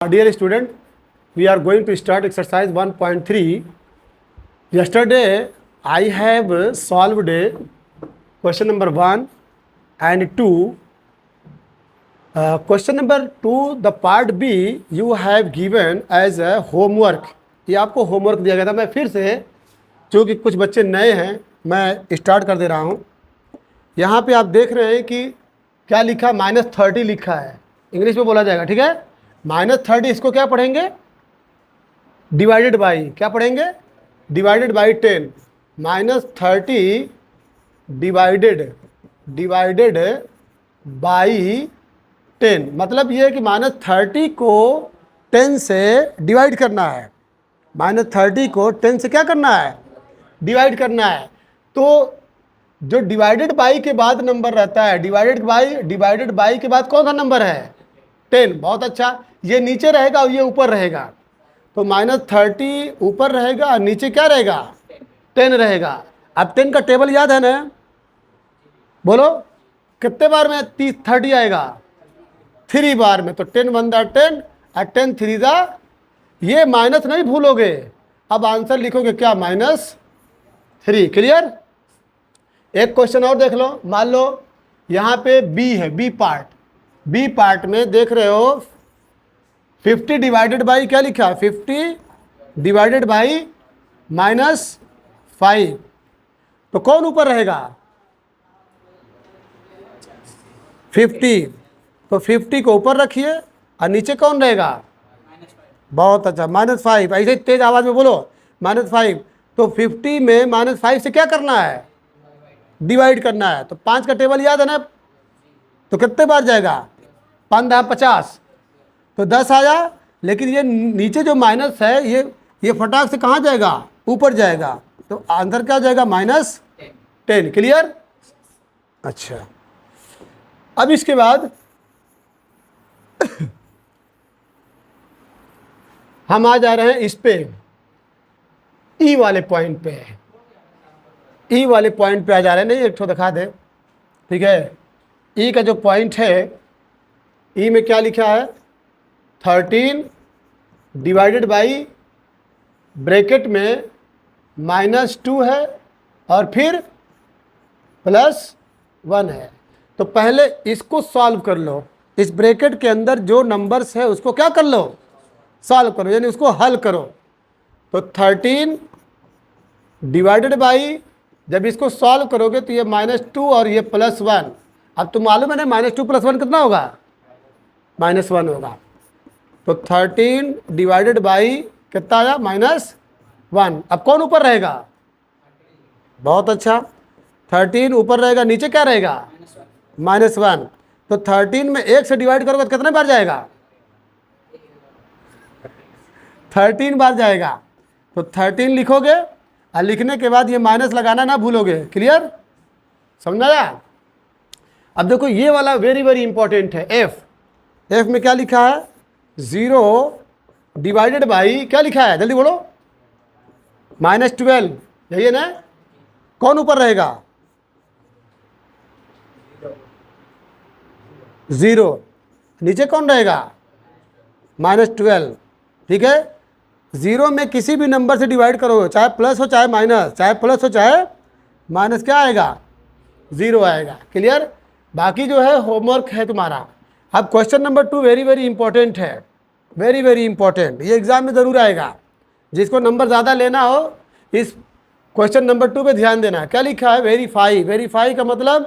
Dear student, we are going to start exercise 1.3. Yesterday I have solved question number 1 and 2. Question number 2, the part B you have given as a homework. ये आपको homework दिया गया था। मैं फिर से, चूँकि कुछ बच्चे नए हैं, मैं स्टार्ट कर दे रहा हूँ। यहाँ पे आप देख रहे हैं कि क्या लिखा, -30 लिखा है। इंग्लिश में बोला जाएगा, ठीक है। -30 इसको क्या पढ़ेंगे, डिवाइडेड बाई, क्या पढ़ेंगे, डिवाइडेड बाई 10। -30 डिवाइडेड बाई 10, मतलब ये है कि -30 को 10 से डिवाइड करना है। -30 को 10 से क्या करना है, डिवाइड करना है। तो जो डिवाइडेड बाई के बाद नंबर रहता है, डिवाइडेड बाई के बाद कौन सा नंबर है, 10। बहुत अच्छा, ये नीचे रहेगा और ये ऊपर रहेगा। तो -30 ऊपर रहेगा और नीचे क्या रहेगा, 10 रहेगा। अब 10 का टेबल याद है ना, बोलो कितने बार में 30 आएगा, 3 बार में। तो 10 1 10 और 10 3 ये माइनस नहीं भूलोगे। अब आंसर लिखोगे क्या, -3। क्लियर। एक क्वेश्चन और देख लो। मान लो यहाँ पे बी है, बी पार्ट में देख रहे हो 50 डिवाइडेड बाई क्या लिखा है, 50 डिवाइडेड बाई -5। तो कौन ऊपर रहेगा, 50। तो 50 को ऊपर रखिए और नीचे कौन रहेगा, बहुत अच्छा, -5। ऐसे तेज आवाज में बोलो, -5। तो 50 में -5 से क्या करना है, डिवाइड करना है। तो 5 का टेबल याद है ना, तो कितने बार जाएगा, 5 50, तो 10 आया। लेकिन ये नीचे जो माइनस है, ये फटाक से कहाँ जाएगा, ऊपर जाएगा। तो आंसर क्या जाएगा, -10। क्लियर। अच्छा, अब इसके बाद हम आ जा रहे हैं इस पे, ई वाले पॉइंट पे। ई वाले पॉइंट पे आ जा रहे हैं। नहीं, एक ठो दिखा दे, ठीक है। ई का जो पॉइंट है, ई में क्या लिखा है, 13 डिवाइडेड बाई ब्रैकेट में -2 है और फिर +1 है। तो पहले इसको सॉल्व कर लो। इस ब्रैकेट के अंदर जो नंबर्स है उसको क्या कर लो, सॉल्व करो, यानी उसको हल करो। तो 13 डिवाइडेड बाई, जब इसको सॉल्व करोगे तो ये -2 और ये +1। अब तुम मालूम है ना, -2 + 1 कितना होगा, -1 होगा। तो 13 डिवाइडेड बाई कितना आया, -1। अब कौन ऊपर रहेगा, बहुत अच्छा, 13 ऊपर रहेगा, नीचे क्या रहेगा, -1। तो 13 में 1 से डिवाइड करोगे तो कितने बार जाएगा, 13 बार जाएगा। तो 13 लिखोगे और लिखने के बाद ये माइनस लगाना ना भूलोगे। क्लियर, समझाया। अब देखो ये वाला वेरी वेरी इंपॉर्टेंट है, एफ में क्या लिखा है, 0 डिवाइडेड बाई क्या लिखा है, जल्दी बोलो, -12। यही है ना। कौन ऊपर रहेगा, 0। नीचे कौन रहेगा, -12। ठीक है। 0 में किसी भी नंबर से डिवाइड करो, चाहे प्लस हो चाहे माइनस, चाहे प्लस हो चाहे माइनस, क्या आएगा, 0 आएगा। क्लियर। बाकी जो है होमवर्क है तुम्हारा। अब question number 2 very very important है, वेरी वेरी इंपॉर्टेंट। ये एग्जाम में ज़रूर आएगा। जिसको नंबर ज़्यादा लेना हो, इस क्वेश्चन नंबर 2 पे ध्यान देना। क्या लिखा है, वेरीफाई। वेरीफाई का मतलब,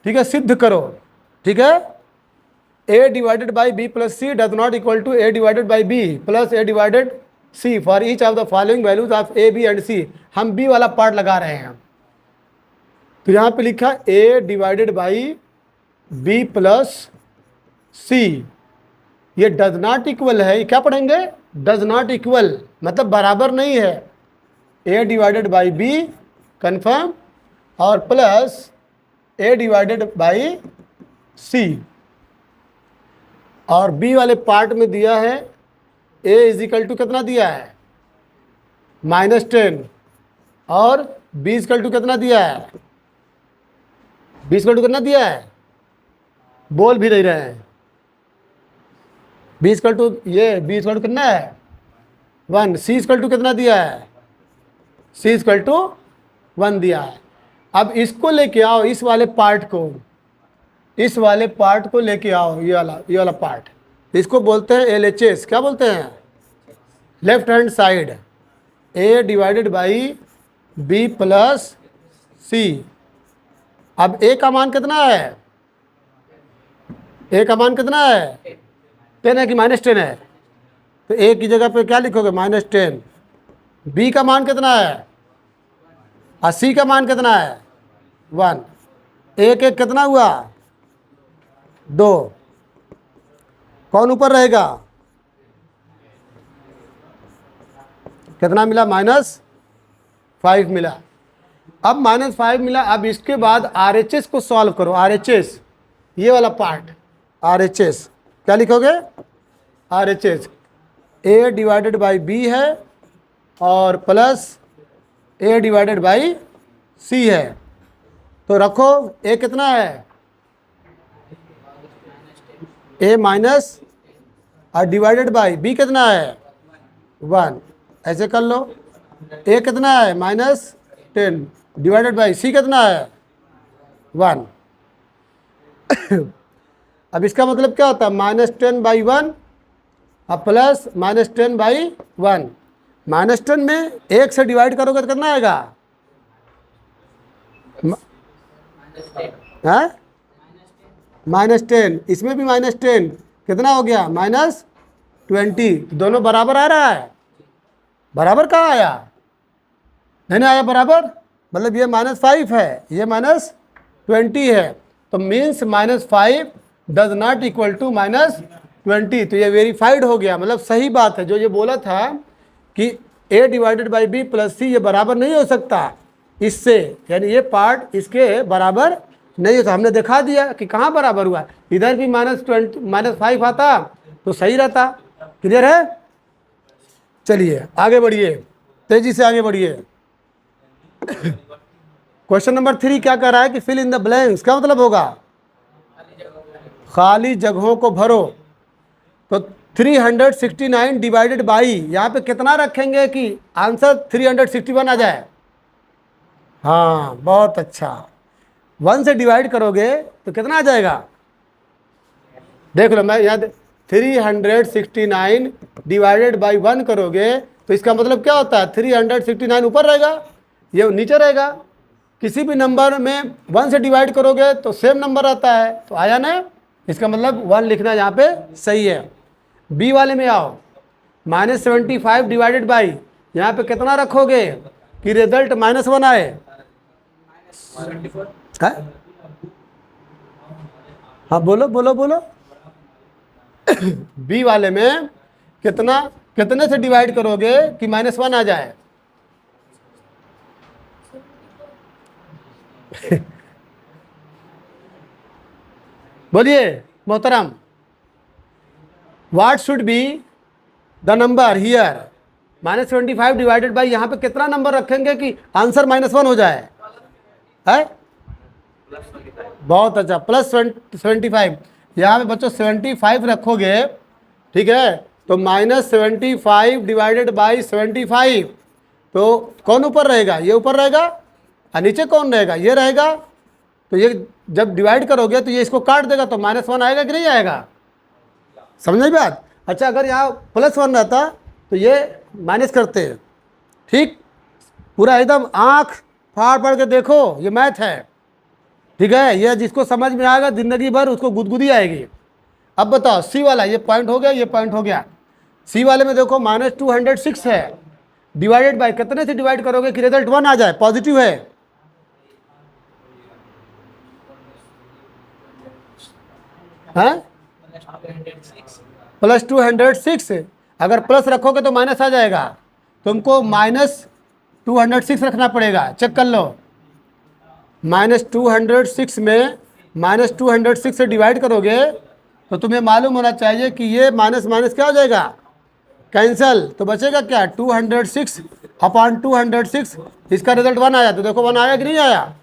ठीक है, सिद्ध करो। ठीक है। a divided by b plus c does not equal to a divided by b plus a divided c for each of the following values of a b and c। हम b वाला पार्ट लगा रहे हैं। तो यहाँ पे लिखा a divided by b plus c, ये डज नॉट इक्वल है। क्या पढ़ेंगे, डज नॉट इक्वल मतलब बराबर नहीं है। a divided by b confirm और plus a divided by c। और b वाले पार्ट में दिया है a इजिकल टू कितना दिया है, -10 और b इजिकल टू कितना दिया है, b इजिकल टू कितना दिया है, बोल भी नहीं रहे हैं, बी इक्वल टू ये बी इक्वल टू कितना है 1, सी इक्वल टू कितना दिया है, सी इक्वल टू 1 दिया है। अब इसको लेके आओ, इस वाले पार्ट को, इस वाले पार्ट को लेके आओ, ये वाला पार्ट, इसको बोलते हैं LHS। क्या बोलते हैं, left hand side, A divided by B plus C। अब A का मान कितना है, A का मान कितना है 10 है कि -10 है, तो A की जगह पे क्या लिखोगे -10। B का मान कितना है और C का मान कितना है 1, एक एक कितना हुआ 2, कौन ऊपर रहेगा, कितना मिला -5 मिला। अब -5 मिला। अब इसके बाद RHS को सॉल्व करो, RHS ये वाला पार्ट, RHS क्या लिखोगे, RHS A divided by B है और plus A divided by C है, तो रखो A कितना है, A माइनस और डिवाइडेड बाई B कितना है 1, ऐसे कर लो। A कितना है -10 डिवाइडेड बाई C कितना है 1। अब इसका मतलब क्या होता है, -10/1 और प्लस -10/1। -10 में 1 से डिवाइड करोगे तो कितना आएगा, -10, इसमें भी -10, कितना हो गया -20। दोनों बराबर आ रहा है, बराबर कहाँ आया, नहीं आया बराबर, मतलब ये -5 है, ये -20 है, तो means -5 does not equal to -20। तो ये वेरीफाइड हो गया, मतलब सही बात है। जो ये बोला था कि A divided by B plus C ये बराबर नहीं हो सकता इससे, यानी ये पार्ट इसके बराबर नहीं होता, हमने दिखा दिया कि कहाँ बराबर हुआ, इधर भी -5 आता तो सही रहता। क्लियर है, चलिए आगे बढ़िए, तेजी से आगे बढ़िए। क्वेश्चन नंबर 3 क्या कह रहा है कि फिल इन द ब्लैंक्स, क्या मतलब होगा, खाली जगहों को भरो। तो 369 डिवाइडेड बाई, यहाँ पे कितना रखेंगे कि आंसर 361 आ जाए। हाँ बहुत अच्छा, 1 से डिवाइड करोगे तो कितना आ जाएगा, देख लो, मैं यहाँ 369 डिवाइडेड बाई 1 करोगे तो इसका मतलब क्या होता है, 369 ऊपर रहेगा, ये नीचे रहेगा। किसी भी नंबर में 1 से डिवाइड करोगे तो सेम नंबर आता है, तो आया ना, इसका मतलब 1 लिखना यहाँ पे सही है। बी वाले में आओ, -75 डिवाइडेड बाई, यहाँ पे कितना रखोगे कि रिजल्ट -1 आए, हाँ बोलो बोलो बोलो। बी वाले में कितने से डिवाइड करोगे कि -1 आ जाए, बोलिए मोहतरम, what should be the number here, -75 divided by, यहाँ पे कितना नंबर रखेंगे कि आंसर -1 हो जाए, है बहुत अच्छा, +75, यहाँ पे बच्चों 75 रखोगे, ठीक है, तो -75 डिवाइडेड बाई 75, तो कौन ऊपर रहेगा, ये ऊपर रहेगा और नीचे कौन रहेगा, ये रहेगा। तो ये जब डिवाइड करोगे तो ये इसको काट देगा, तो -1 आएगा कि नहीं आएगा, समझ बात। अच्छा, अगर यहाँ +1 रहता तो ये माइनस करते हैं, ठीक, पूरा एकदम आँख फाड़ फाड़ के देखो, ये मैथ है, ठीक है, ये जिसको समझ में आएगा ज़िंदगी भर उसको गुदगुदी आएगी। अब बताओ सी वाला, ये पॉइंट हो गया, ये पॉइंट हो गया। सी वाले में देखो -206 है, डिवाइडेड बाय कितने से डिवाइड करोगे कि रिजल्ट 1 आ जाए, पॉजिटिव है, हैं +206, अगर प्लस रखोगे तो माइनस आ जाएगा, तुमको -206 रखना पड़ेगा, चेक कर लो। -206 में -206 से डिवाइड करोगे तो तुम्हें मालूम होना चाहिए कि ये माइनस माइनस क्या हो जाएगा, कैंसल, तो बचेगा क्या 206/206, इसका रिजल्ट 1 आया, तो देखो 1 आया कि नहीं आया।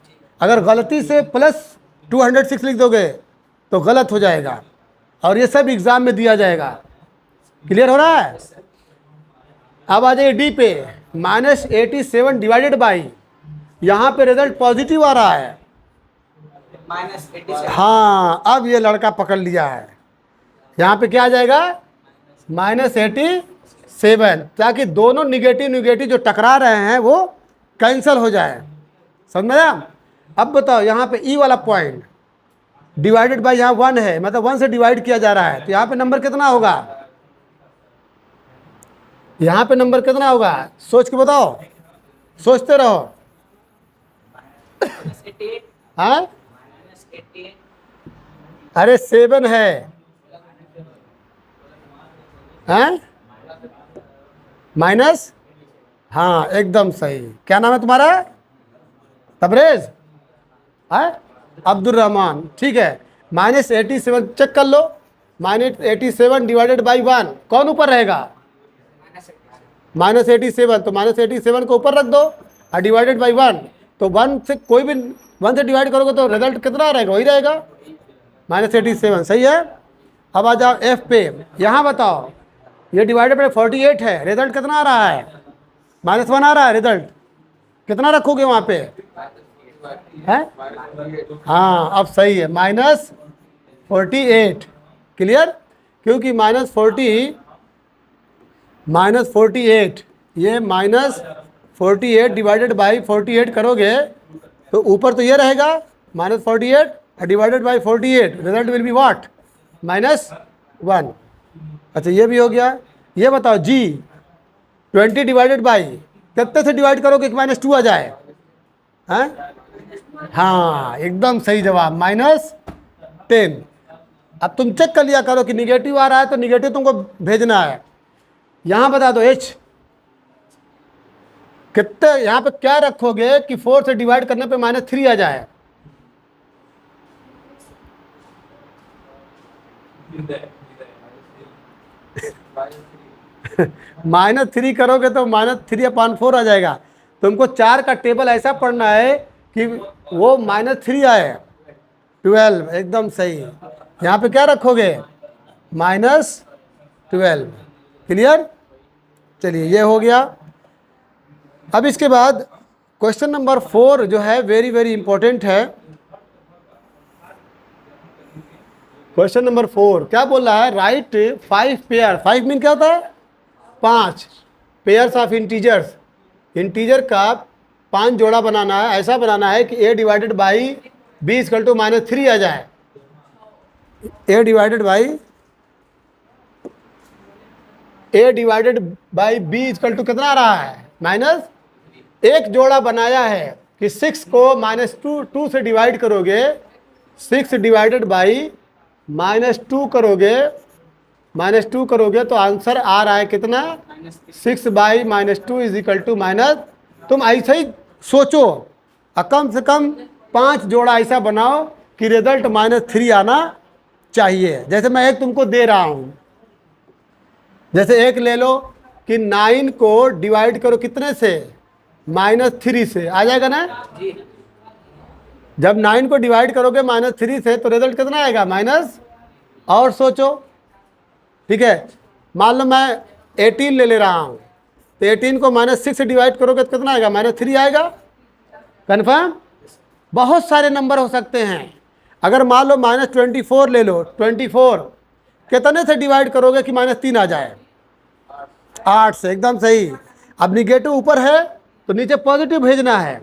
अगर गलती से +206 लिख दोगे तो गलत हो जाएगा, और ये सब एग्ज़ाम में दिया जाएगा, क्लियर हो रहा है? अब आ जाइए डी पे, -87 डिवाइडेड बाई, यहाँ पे रिजल्ट पॉजिटिव आ रहा है। -87। हाँ, अब ये लड़का पकड़ लिया है। यहाँ पे क्या आ जाएगा? -87, ताकि दोनों निगेटिव निगेटिव जो टकरा रहे हैं वो कैंसिल हो जाए। समझ में आया? अब बताओ, यहाँ पे ई वाला पॉइंट डिवाइडेड बाई, यहाँ 1 है, मतलब 1 से डिवाइड किया जा रहा है, तो यहाँ पे नंबर कितना होगा? यहाँ पे नंबर कितना होगा? सोच के बताओ, सोचते रहो। हाँ, अरे 7 है। हैं? माइनस, हाँ एकदम सही। क्या नाम है तुम्हारा? तबरेज है? अब्दुल रहमान, ठीक है। -87 चेक कर लो, -87 डिवाइडेड बाई 1 कौन ऊपर रहेगा? -87, तो -87 को ऊपर रख दो और डिवाइडेड बाई 1, तो 1 से कोई भी 1 से डिवाइड करोगे तो रिजल्ट कितना रहेगा? वही रहेगा, -87। सही है। अब आ जाओ एफ पे, यहाँ बताओ, ये डिवाइडेड बाई 48 है, रिजल्ट कितना आ रहा है? -1 आ रहा है। रिजल्ट कितना रखोगे वहाँ पे? है? हाँ, अब सही है, -48। क्लियर? क्योंकि -48, ये -48 डिवाइडेड बाई 48 करोगे तो ऊपर तो ये रहेगा -48 divided by 48, result will be what? -1। अच्छा, ये भी हो गया। ये बताओ जी, 20 डिवाइडेड बाई कितने से डिवाइड करोगे कि -2 आ जाए? हैं? हाँ, एकदम सही जवाब, -10। अब तुम चेक कर लिया करो कि निगेटिव आ रहा है तो निगेटिव तुमको भेजना है। यहाँ बता दो एच कितने, यहाँ पे क्या रखोगे कि 4 से डिवाइड करने पे -3 आ जाए? -3 करोगे तो -3/4 आ जाएगा। तुमको 4 का टेबल ऐसा पढ़ना है कि वो -3 आए। 12, एकदम सही। यहाँ पे क्या रखोगे? -12। क्लियर? चलिए, ये हो गया। अब इसके बाद क्वेश्चन नंबर 4 जो है वेरी वेरी इंपॉर्टेंट है। क्वेश्चन नंबर 4 क्या बोल रहा है? राइट 5 पेयर, 5 मीन क्या होता है? 5 पेयर्स ऑफ इंटीजर्स, इंटीजर का 5 जोड़ा बनाना है। ऐसा बनाना है कि a divided by b equal to -3 आ जाए। a divided by b equal to कितना आ रहा है? एक जोड़ा बनाया है कि 6 को -2 से डिवाइड करोगे, 6 डिवाइडेड बाई -2 करोगे तो आंसर आ रहा है कितना? 6 बाई -2 इज इक्वल टू तुम ऐसे ही सोचो, कम से कम 5 जोड़ा ऐसा बनाओ कि रिजल्ट -3 आना चाहिए। जैसे मैं एक तुमको दे रहा हूँ, जैसे एक ले लो कि 9 को डिवाइड करो कितने से? -3 से, आ जाएगा ना? जब 9 को डिवाइड करोगे -3 से तो रिजल्ट कितना आएगा? माइनस। और सोचो, ठीक है, मान लो मैं 18 ले रहा हूँ, तो 18 को -6 से डिवाइड करोगे तो कितना आएगा? -3 आएगा। कन्फर्म? बहुत सारे नंबर हो सकते हैं। अगर मान लो -24 ले लो, 24 कितने से डिवाइड करोगे कि -3 आ जाए? 8 से, एकदम सही। अब निगेटिव ऊपर है तो नीचे पॉजिटिव भेजना है,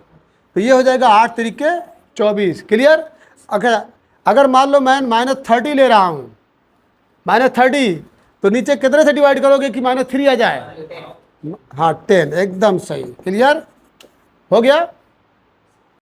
तो ये हो जाएगा 8 तरीके 24। क्लियर? अगर मान लो मैं -30 ले रहा हूँ, -30 तो नीचे कितने से डिवाइड करोगे कि -3 आ जाए? हाँ, 10, एकदम सही। क्लियर हो गया?